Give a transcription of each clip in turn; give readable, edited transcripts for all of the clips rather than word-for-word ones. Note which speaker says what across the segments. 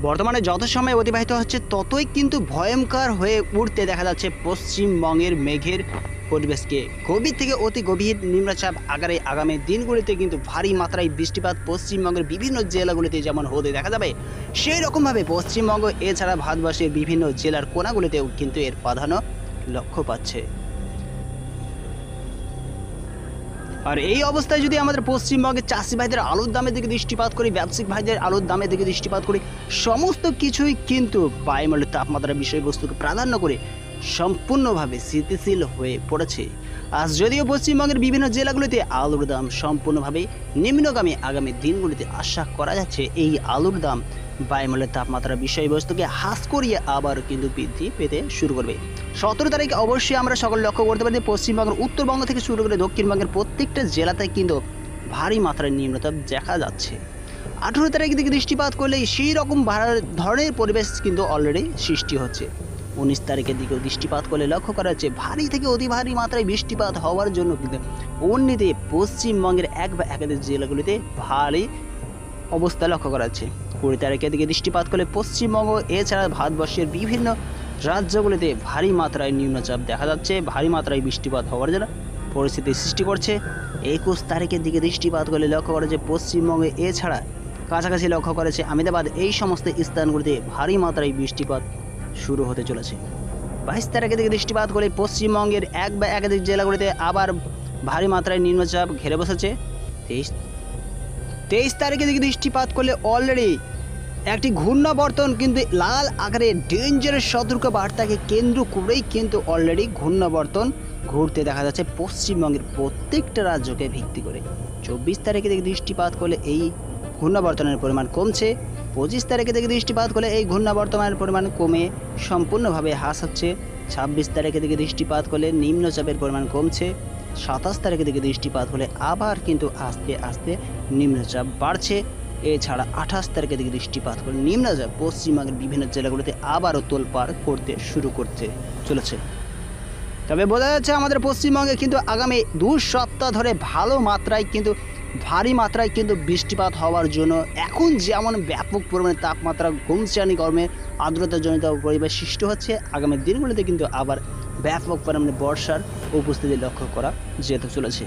Speaker 1: বর্তমানে যত সময় অতিবাহিত হচ্ছে ততই কিন্তু ভয়ঙ্কর হয়ে উঠতে দেখা যাচ্ছে পশ্চিমবঙ্গের মেঘের পরিবেশকে। গভীর থেকে অতি গভীর নিম্নচাপ আগামী দিনগুলিতে কিন্তু ভারী মাত্রায় বৃষ্টিপাত পশ্চিমবঙ্গের বিভিন্ন জেলাগুলিতে যেমন হতে দেখা যাবে, সেই রকমভাবে পশ্চিমবঙ্গ এছাড়া ভারতবর্ষের বিভিন্ন জেলার কোনাগুলিতেও কিন্তু এর প্রাধান্য লক্ষ্য পাচ্ছে। আর এই অবস্থায় যদি আমাদের পশ্চিমবঙ্গের চাষি ভাইদের আলুর দামের দিকে দৃষ্টিপাত করি, ব্যবসায়িক ভাইদের আলুর দামের দিকে দৃষ্টিপাত করি, সমস্ত কিছুই কিন্তু বায়ুমণ্ডলের তাপমাত্রার বিষয়বস্তুকে প্রাধান্য করে সম্পূর্ণভাবে স্থিতিশীল হয়ে পড়েছে। আজ যদিও পশ্চিমবঙ্গের বিভিন্ন জেলাগুলিতে আলুর দাম সম্পূর্ণভাবে নিম্নগামী আগামী দিনগুলিতে আশা করা যাচ্ছে এই আলুর দাম বায়ুমণ্ডলের তাপমাত্রার বিষয়বস্তুকে হ্রাস করিয়ে আবার কিন্তু বৃদ্ধি পেতে শুরু করবে। 17 তারিখে অবশ্যই আমরা সকল লক্ষ্য করতে পারি যে পশ্চিমবঙ্গের উত্তরবঙ্গ থেকে শুরু করে দক্ষিণবঙ্গের প্রত্যেকটা জেলাতে কিন্তু ভারী মাত্রায় নিম্নচাপ দেখা যাচ্ছে। 18 তারিখের দিকে দৃষ্টিপাত করলে সেই রকম ধরনের পরিবেশ কিন্তু অলরেডি সৃষ্টি হচ্ছে। 19 তারিখের দিকেও দৃষ্টিপাত করলে লক্ষ্য করা যাচ্ছে ভারী থেকে অতি ভারী মাত্রায় বৃষ্টিপাত হওয়ার জন্য কিন্তু অন্যদিকে পশ্চিমবঙ্গের এক বা একাধিক জেলাগুলিতে ভারী অবস্থা লক্ষ্য করা যাচ্ছে। 20 তারিখের দিকে দৃষ্টিপাত করলে পশ্চিমবঙ্গ এছাড়া ভারতবর্ষের বিভিন্ন রাজ্যগুলিতে ভারী মাত্রায় নিম্নচাপ দেখা যাচ্ছে, ভারী মাত্রায় বৃষ্টিপাত হওয়ার জন্য পরিস্থিতি সৃষ্টি করছে। 21 তারিখের দিকে দৃষ্টিপাত করলে লক্ষ্য করা যাচ্ছে পশ্চিমবঙ্গে এছাড়া কাছাকাছি লক্ষ্য করেছে আহমেদাবাদ, এই সমস্ত স্থানগুলিতে ভারী মাত্রায় বৃষ্টিপাত শুরু হতে চলেছে। 22 তারিখের দিকে দৃষ্টিপাত করে পশ্চিমবঙ্গের এক বা একাধিক জেলাগুলিতে আবার ভারী মাত্রায় নিম্নচাপ ঘিরে বসেছে। 23 তারিখের দিকে দৃষ্টিপাত করলে অলরেডি একটি ঘূর্ণাবর্তন কিন্তু লাল আকারে ডেঞ্জারাস সতর্ক বার্তাকে কেন্দ্র করেই কিন্তু অলরেডি ঘূর্ণাবর্তন ঘুরতে দেখা যাচ্ছে পশ্চিমবঙ্গের প্রত্যেকটা রাজ্যকে ভিত্তি করে। 24 তারিখে দিকে দৃষ্টিপাত করলে এই ঘূর্ণাবর্তনের পরিমাণ কমছে। 25 তারিখে দিকে দৃষ্টিপাত করলে এই ঘূর্ণাবর্তনের পরিমাণ কমে সম্পূর্ণভাবে হ্রাস হচ্ছে। 26 তারিখে দিকে দৃষ্টিপাত করলে নিম্নচাপের পরিমাণ কমছে। 27 তারিখে দিকে দৃষ্টিপাত হলে আবার কিন্তু আস্তে আস্তে নিম্নচাপ বাড়ছে। এছাড়া 28 তারিখের দিকে দৃষ্টিপাত করে নিম্নচাপ পশ্চিমবঙ্গের বিভিন্ন জেলাগুলিতে আবারও তোলপাড় করতে শুরু করতে চলেছে। তবে বোঝা যাচ্ছে আমাদের পশ্চিমবঙ্গে কিন্তু আগামী 2 সপ্তাহ ধরে ভারী মাত্রায় কিন্তু বৃষ্টিপাত হওয়ার জন্য এখন যেমন ব্যাপক পরিমাণে তাপমাত্রা গুমসানি গরমে আর্দ্রতাজনিত পরিবেশ সৃষ্টি হচ্ছে, আগামী দিনগুলিতে কিন্তু আবার ব্যাপক পরিমাণে বর্ষার উপস্থিতি লক্ষ্য করা যেতে চলেছে।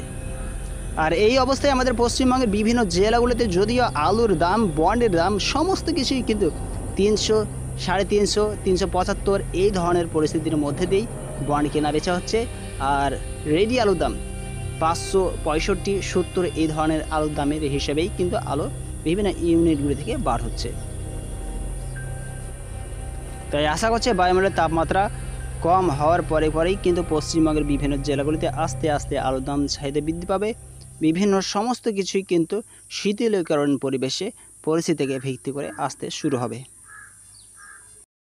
Speaker 1: আর এই অবস্থায় আমাদের পশ্চিমবঙ্গের বিভিন্ন জেলাগুলিতে যদিও আলুর দাম, বন্ডের দাম সমস্ত কিছুই কিন্তু 300, 350, 375 এই ধরনের পরিস্থিতির মধ্যে দিয়েই বন্ড কেনা বেচা হচ্ছে। আর রেডি আলুর দাম 565, 70 এই ধরনের আলুর দামের হিসেবেই কিন্তু আলু বিভিন্ন ইউনিটগুলি থেকে বার হচ্ছে। তাই আশা করছে বায়ুমণ্ডলের তাপমাত্রা কম হওয়ার পরেই কিন্তু পশ্চিমবঙ্গের বিভিন্ন জেলাগুলিতে আস্তে আস্তে আলুর দাম চাহিদা বৃদ্ধি পাবে। বিভিন্ন সমস্ত কিছুই কিন্তু শীতলীকরণ পরিস্থিতিকে ভিত্তি করে আসতে শুরু হবে।